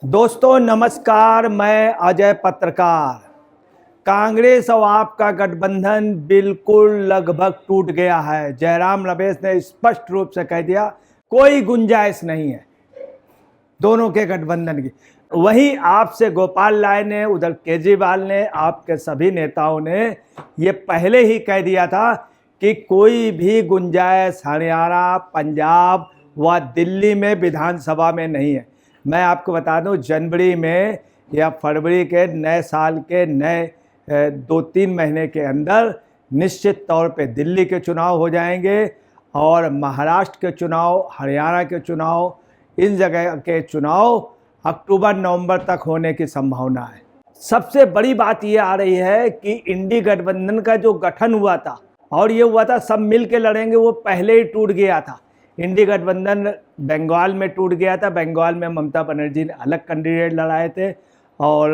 दोस्तों नमस्कार, मैं अजय पत्रकार। कांग्रेस और आपका गठबंधन बिल्कुल लगभग टूट गया है। जयराम रमेश ने स्पष्ट रूप से कह दिया कोई गुंजाइश नहीं है दोनों के गठबंधन की। वहीं आपसे गोपाल राय ने, उधर केजरीवाल ने, आपके सभी नेताओं ने ये पहले ही कह दिया था कि कोई भी गुंजाइश हरियाणा, पंजाब व दिल्ली में विधानसभा में नहीं है। मैं आपको बता दूं, जनवरी में या फरवरी के नए साल के नए 2-3 महीने के अंदर निश्चित तौर पे दिल्ली के चुनाव हो जाएंगे और महाराष्ट्र के चुनाव, हरियाणा के चुनाव, इन जगह के चुनाव अक्टूबर-नवंबर तक होने की संभावना है। सबसे बड़ी बात ये आ रही है कि इंडी गठबंधन का जो गठन हुआ था और ये हुआ था सब मिल के लड़ेंगे, वो पहले ही टूट गया था। इंडी गठबंधन बंगाल में टूट गया था। बंगाल में ममता बनर्जी ने अलग कैंडिडेट लड़ाए थे और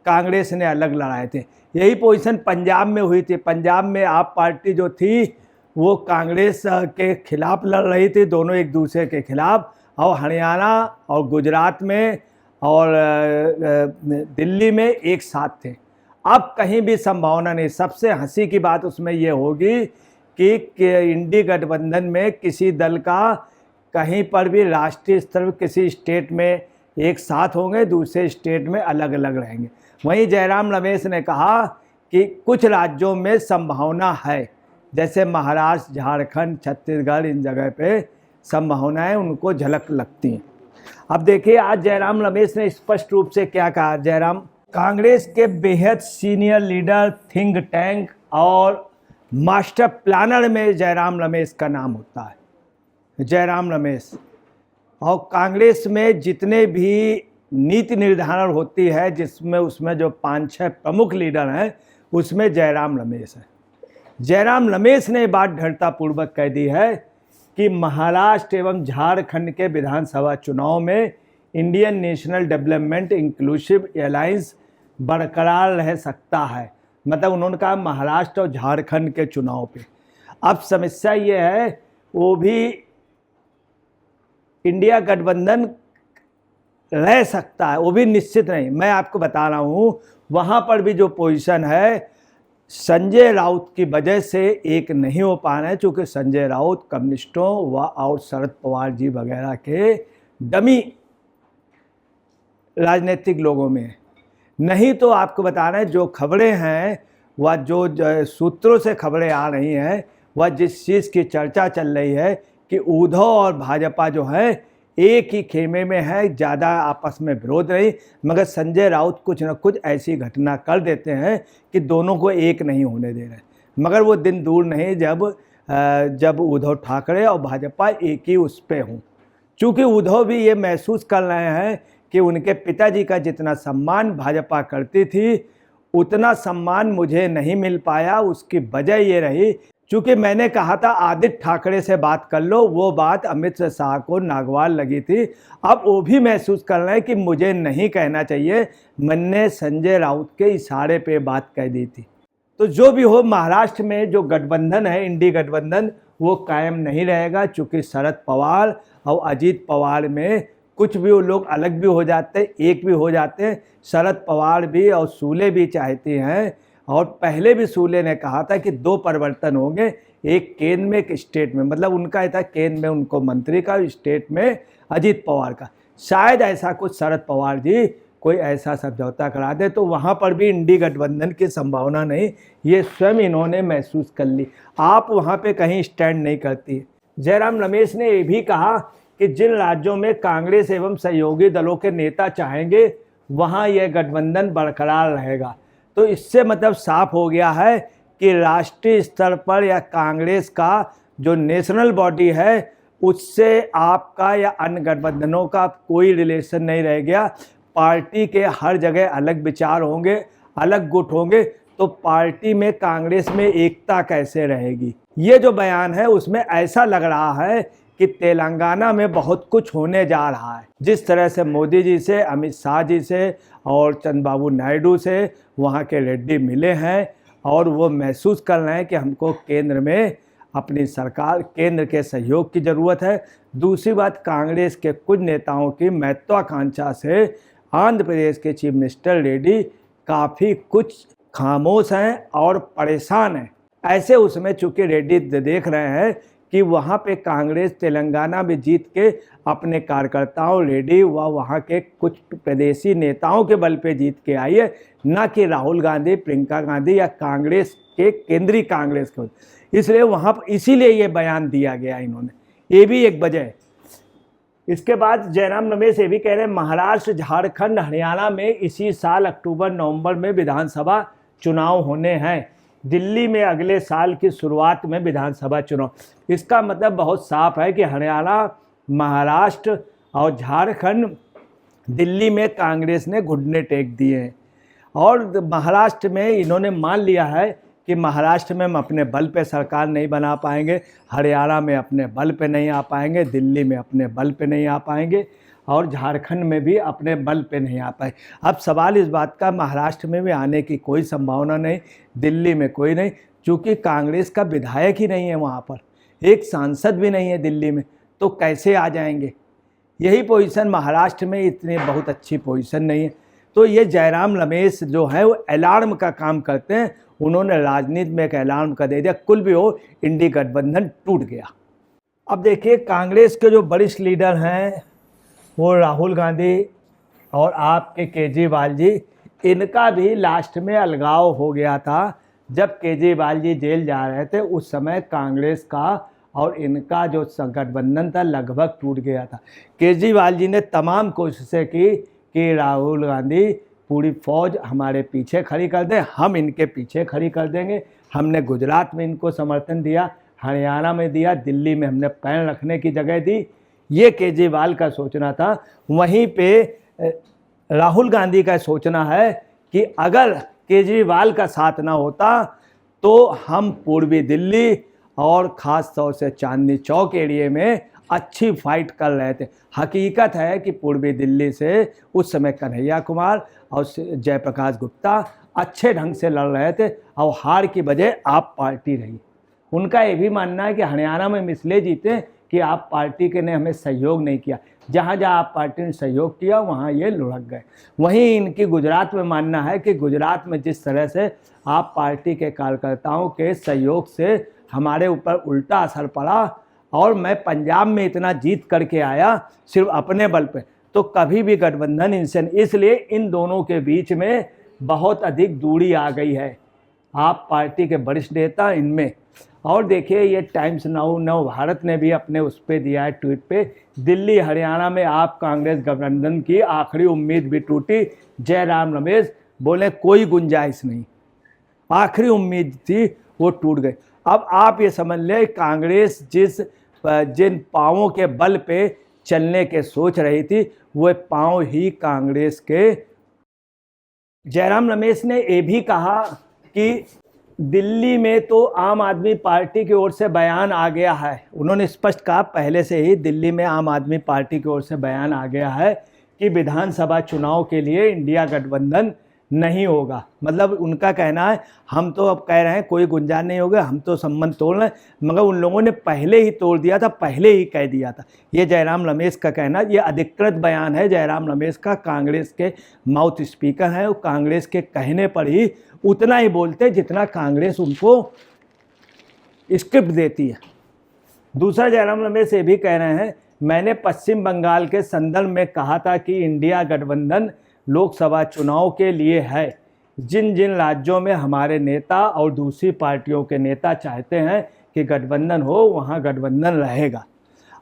कांग्रेस ने अलग लड़ाए थे। यही पोजीशन पंजाब में हुई थी। पंजाब में आप पार्टी जो थी वो कांग्रेस के खिलाफ लड़ रही थी, दोनों एक दूसरे के खिलाफ। और हरियाणा और गुजरात में और दिल्ली में एक साथ थे। अब कहीं भी संभावना नहीं। सबसे हंसी की बात उसमें ये होगी कि इंडी गठबंधन में किसी दल का कहीं पर भी राष्ट्रीय स्तर पर किसी स्टेट में एक साथ होंगे, दूसरे स्टेट में अलग अलग रहेंगे। वहीं जयराम रमेश ने कहा कि कुछ राज्यों में संभावना है, जैसे महाराष्ट्र, झारखंड, छत्तीसगढ़, इन जगह पे संभावनाएं उनको झलक लगती हैं। अब देखिए आज जयराम रमेश ने स्पष्ट रूप से क्या कहा। जयराम कांग्रेस के बेहद सीनियर लीडर, थिंक टैंक और मास्टर प्लानर में जयराम रमेश का नाम होता है। जयराम रमेश और कांग्रेस में जितने भी नीति निर्धारण होती है, जिसमें उसमें जो 5-6 प्रमुख लीडर हैं, उसमें जयराम रमेश है। जयराम रमेश ने बात दृढ़तापूर्वक कह दी है कि महाराष्ट्र एवं झारखंड के विधानसभा चुनाव में Indian national development inclusive alliance बरकरार रह सकता है। मतलब उन्होंने कहा महाराष्ट्र और झारखंड के चुनाव पे। अब समस्या ये है, वो भी इंडिया गठबंधन रह सकता है, वो भी निश्चित नहीं। मैं आपको बता रहा हूँ वहाँ पर भी जो पोजीशन है संजय राउत की वजह से एक नहीं हो पा रहे हैं, चूँकि संजय राउत कम्युनिस्टों व और शरद पवार जी वगैरह के डमी राजनीतिक लोगों में। नहीं तो आपको बता रहे हैं जो खबरें हैं वह जो सूत्रों से खबरें आ रही हैं, वह जिस चीज़ की चर्चा चल रही है कि उद्धव और भाजपा जो है एक ही खेमे में है, ज़्यादा आपस में विरोध नहीं, मगर संजय राउत कुछ न कुछ ऐसी घटना कर देते हैं कि दोनों को एक नहीं होने दे रहे। मगर वो दिन दूर नहीं जब उद्धव ठाकरे और भाजपा एक ही उस पे हों। चूँकि उद्धव भी ये महसूस कर रहे हैं कि उनके पिताजी का जितना सम्मान भाजपा करती थी उतना सम्मान मुझे नहीं मिल पाया। उसकी वजह ये रही, चूँकि मैंने कहा था आदित्य ठाकरे से बात कर लो, वो बात अमित शाह को नागवार लगी थी। अब वो भी महसूस कर रहे हैं कि मुझे नहीं कहना चाहिए, मैंने संजय राउत के इशारे पे बात कह दी थी। तो जो भी हो, महाराष्ट्र में जो गठबंधन है इंडी गठबंधन, वो कायम नहीं रहेगा। चूँकि शरद पवार और अजीत पवार में कुछ भी वो लोग अलग भी हो जाते हैं, एक भी हो जाते हैं। शरद पवार भी और सूले भी चाहती हैं, और पहले भी सूले ने कहा था कि 2 परिवर्तन होंगे, एक केंद्र में, एक स्टेट में। मतलब उनका ये था केंद्र में उनको मंत्री का, स्टेट में अजीत पवार का। शायद ऐसा कुछ शरद पवार जी कोई ऐसा समझौता करा दे तो वहाँ पर भी इंडी गठबंधन की संभावना नहीं, ये स्वयं इन्होंने महसूस कर ली। आप वहाँ पे कहीं स्टैंड नहीं करती। जयराम रमेश ने ये भी कहा कि जिन राज्यों में कांग्रेस एवं सहयोगी दलों के नेता चाहेंगे वहाँ यह गठबंधन बरकरार रहेगा। तो इससे मतलब साफ हो गया है कि राष्ट्रीय स्तर पर या कांग्रेस का जो नेशनल बॉडी है उससे आपका या अन्य गठबंधनों का कोई रिलेशन नहीं रह गया। पार्टी के हर जगह अलग विचार होंगे, अलग गुट होंगे, तो पार्टी में, कांग्रेस में एकता कैसे रहेगी। ये जो बयान है उसमें ऐसा लग रहा है कि तेलंगाना में बहुत कुछ होने जा रहा है। जिस तरह से मोदी जी से, अमित शाह जी से और चंद्रबाबू नायडू से वहाँ के रेड्डी मिले हैं और वो महसूस कर रहे हैं कि हमको केंद्र में अपनी सरकार केंद्र के सहयोग की ज़रूरत है। दूसरी बात, कांग्रेस के कुछ नेताओं की महत्वाकांक्षा से आंध्र प्रदेश के चीफ मिनिस्टर रेड्डी काफ़ी कुछ खामोश हैं और परेशान हैं। ऐसे उसमें चूँकि रेड्डी देख रहे हैं कि वहाँ पे कांग्रेस तेलंगाना में जीत के अपने कार्यकर्ताओं रेड्डी व वहाँ के कुछ प्रदेशी नेताओं के बल पे जीत के आई है, न कि राहुल गांधी, प्रियंका गांधी या कांग्रेस के केंद्रीय कांग्रेस के। इसलिए वहाँ पर इसीलिए ये बयान दिया गया इन्होंने, ये भी एक वजह है। इसके बाद जयराम रमेश ये भी कह रहे हैं महाराष्ट्र, झारखंड, हरियाणा में इसी साल अक्टूबर नवंबर में विधानसभा चुनाव होने हैं। दिल्ली में अगले साल की शुरुआत में विधानसभा चुनाव। इसका मतलब बहुत साफ है कि हरियाणा, महाराष्ट्र और झारखंड, दिल्ली में कांग्रेस ने घुटने टेक दिए हैं और महाराष्ट्र में इन्होंने मान लिया है कि महाराष्ट्र में हम अपने बल पे सरकार नहीं बना पाएंगे, हरियाणा में अपने बल पे नहीं आ पाएंगे, दिल्ली में अपने बल पे नहीं आ पाएंगे और झारखंड में भी अपने बल पे नहीं आ पाए। अब सवाल इस बात का, महाराष्ट्र में भी आने की कोई संभावना नहीं, दिल्ली में कोई नहीं, क्योंकि कांग्रेस का विधायक ही नहीं है वहाँ पर, एक सांसद भी नहीं है दिल्ली में, तो कैसे आ जाएंगे। यही पोजीशन महाराष्ट्र में इतनी बहुत अच्छी पोजीशन नहीं है। तो ये जयराम रमेश जो है वो अलार्म का काम करते हैं, उन्होंने राजनीति में एक अलार्म का दे दिया, कुल भी हो इंडी गठबंधन टूट गया। अब देखिए कांग्रेस के जो वरिष्ठ लीडर हैं वो राहुल गांधी और आपके केजरीवाल जी, इनका भी लास्ट में अलगाव हो गया था। जब केजरीवाल जी जेल जा रहे थे उस समय कांग्रेस का और इनका जो गठबंधन था लगभग टूट गया था। केजरीवाल जी ने तमाम कोशिशें की कि राहुल गांधी पूरी फौज हमारे पीछे खड़ी कर दें, हम इनके पीछे खड़ी कर देंगे। हमने गुजरात में इनको समर्थन दिया, हरियाणा में दिया, दिल्ली में हमने पैर रखने की जगह दी। ये केजरीवाल का सोचना था। वहीं पे राहुल गांधी का सोचना है कि अगर केजरीवाल का साथ ना होता तो हम पूर्वी दिल्ली और ख़ास तौर से चांदनी चौक एरिया में अच्छी फाइट कर रहे थे। हकीकत है कि पूर्वी दिल्ली से उस समय कन्हैया कुमार और जयप्रकाश गुप्ता अच्छे ढंग से लड़ रहे थे और हार की वजह आप पार्टी रही। उनका ये भी मानना है कि हरियाणा में इसलिए जीते कि आप पार्टी के ने हमें सहयोग नहीं किया, जहाँ जहाँ आप पार्टी ने सहयोग किया वहाँ ये लुढ़क गए। वहीं इनकी गुजरात में मानना है कि गुजरात में जिस तरह से आप पार्टी के कार्यकर्ताओं के सहयोग से हमारे ऊपर उल्टा असर पड़ा और मैं पंजाब में इतना जीत करके आया सिर्फ अपने बल पे, तो कभी भी गठबंधन इनसे, इसलिए इन दोनों के बीच में बहुत अधिक दूरी आ गई है आप पार्टी के वरिष्ठ नेता इनमें। और देखिए ये टाइम्स नाउ नव भारत ने भी अपने उस पर दिया है ट्वीट पे, दिल्ली हरियाणा में आप कांग्रेस गठबंधन की आखिरी उम्मीद भी टूटी। जयराम रमेश बोले कोई गुंजाइश नहीं, आखिरी उम्मीद थी वो टूट गई। अब आप ये समझ लें कांग्रेस जिन पाँवों के बल पे चलने के सोच रही थी वो पाँव ही कांग्रेस के। जयराम रमेश ने ये भी कहा कि दिल्ली में तो आम आदमी पार्टी की ओर से बयान आ गया है। उन्होंने स्पष्ट कहा पहले से ही दिल्ली में आम आदमी पार्टी की ओर से बयान आ गया है कि विधानसभा चुनाव के लिए इंडिया गठबंधन नहीं होगा। मतलब उनका कहना है हम तो अब कह रहे हैं कोई गुंजाइश नहीं होगा, हम तो संबंध तोड़ रहे हैं, मगर उन लोगों ने पहले ही तोड़ दिया था, पहले ही कह दिया था। ये जयराम रमेश का कहना, ये अधिकृत बयान है जयराम रमेश का, कांग्रेस के माउथ स्पीकर हैं, वो कांग्रेस के कहने पर ही उतना ही बोलते जितना कांग्रेस उनको स्क्रिप्ट देती है। दूसरा जयराम रमेश ये भी कह रहे हैं मैंने पश्चिम बंगाल के संदर्भ में कहा था कि इंडिया गठबंधन लोकसभा चुनाव के लिए है। जिन जिन राज्यों में हमारे नेता और दूसरी पार्टियों के नेता चाहते हैं कि गठबंधन हो वहाँ गठबंधन रहेगा।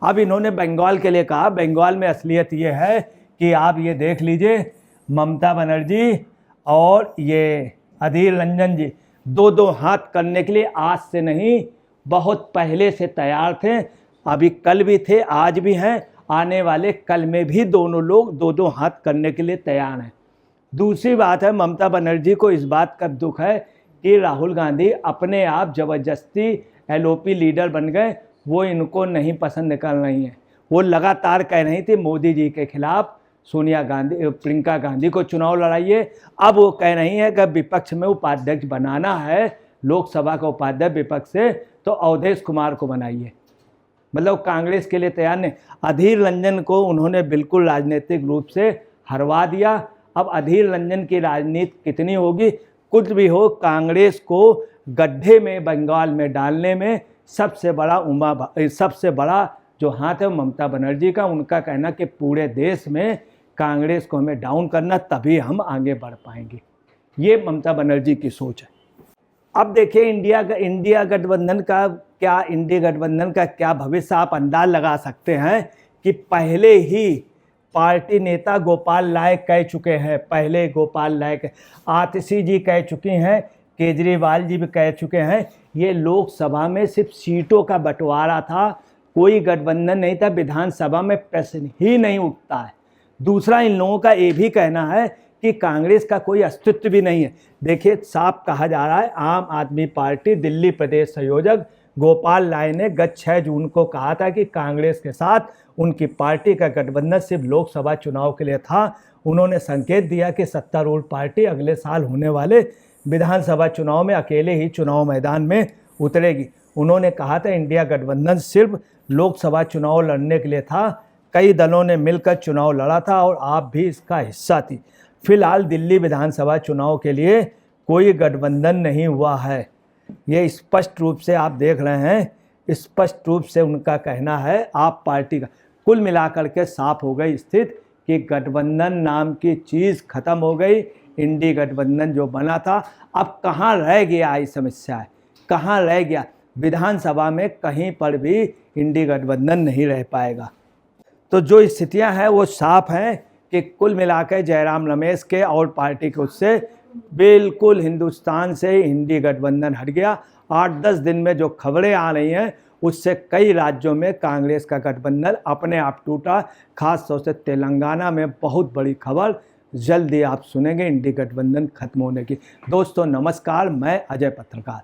अब इन्होंने बंगाल के लिए कहा, बंगाल में असलियत ये है कि आप ये देख लीजिए ममता बनर्जी और ये अधीर रंजन जी दो दो हाथ करने के लिए आज से नहीं बहुत पहले से तैयार थे। अभी कल भी थे, आज भी हैं, आने वाले कल में भी दोनों लोग दो दो हाथ करने के लिए तैयार हैं। दूसरी बात है ममता बनर्जी को इस बात का दुख है कि राहुल गांधी अपने आप ज़बरदस्ती एलओपी लीडर बन गए, वो इनको नहीं पसंद कर रही हैं। वो लगातार कह रही थी मोदी जी के खिलाफ सोनिया गांधी, प्रियंका गांधी को चुनाव लड़ाइए। अब वो कह रही हैं कि विपक्ष में उपाध्यक्ष बनाना है, लोकसभा का उपाध्यक्ष विपक्ष से, तो अवधेश कुमार को बनाइए। मतलब कांग्रेस के लिए तैयार नहीं। अधीर रंजन को उन्होंने बिल्कुल राजनीतिक रूप से हरवा दिया। अब अधीर रंजन की राजनीति कितनी होगी, कुछ भी हो, कांग्रेस को गड्ढे में बंगाल में डालने में सबसे बड़ा जो हाथ है ममता बनर्जी का। उनका कहना कि पूरे देश में कांग्रेस को हमें डाउन करना, तभी हम आगे बढ़ पाएंगे। ये ममता बनर्जी की सोच है। अब देखिए इंडिया गठबंधन का क्या भविष्य आप अंदाज लगा सकते हैं कि पहले ही पार्टी नेता गोपाल नायक कह चुके हैं, पहले गोपाल नायक, आतिशी जी कह चुकी हैं, केजरीवाल जी भी कह चुके हैं, ये लोकसभा में सिर्फ सीटों का बंटवारा था, कोई गठबंधन नहीं था, विधानसभा में प्रश्न ही नहीं उठता है। दूसरा, इन लोगों का ये भी कहना है कि कांग्रेस का कोई अस्तित्व भी नहीं है। देखिए साफ कहा जा रहा है, आम आदमी पार्टी दिल्ली प्रदेश संयोजक गोपाल नायक ने गत 6 जून को कहा था कि कांग्रेस के साथ उनकी पार्टी का गठबंधन सिर्फ लोकसभा चुनाव के लिए था। उन्होंने संकेत दिया कि सत्तारूढ़ पार्टी अगले साल होने वाले विधानसभा चुनाव में अकेले ही चुनाव मैदान में उतरेगी। उन्होंने कहा था इंडिया गठबंधन सिर्फ लोकसभा चुनाव लड़ने के लिए था, कई दलों ने मिलकर चुनाव लड़ा था और आप भी इसका हिस्सा थी। फिलहाल दिल्ली विधानसभा चुनाव के लिए कोई गठबंधन नहीं हुआ है। ये स्पष्ट रूप से आप देख रहे हैं, स्पष्ट रूप से उनका कहना है। आप पार्टी का कुल मिलाकर के साफ हो गई स्थिति कि गठबंधन नाम की चीज़ खत्म हो गई। इंडी गठबंधन जो बना था, अब कहाँ रह गया, ये समस्या है, कहाँ रह गया। विधानसभा में कहीं पर भी इंडी गठबंधन नहीं रह पाएगा। तो जो स्थितियां हैं वो साफ हैं कि कुल मिलाकर जयराम रमेश के और पार्टी के उससे बिल्कुल हिंदुस्तान से इंडी गठबंधन हट गया। 8-10 दिन में जो खबरें आ रही हैं उससे कई राज्यों में कांग्रेस का गठबंधन अपने आप टूटा। खास तौर से तेलंगाना में बहुत बड़ी खबर जल्दी आप सुनेंगे इंडी गठबंधन खत्म होने की। दोस्तों नमस्कार, मैं अजय पत्रकार।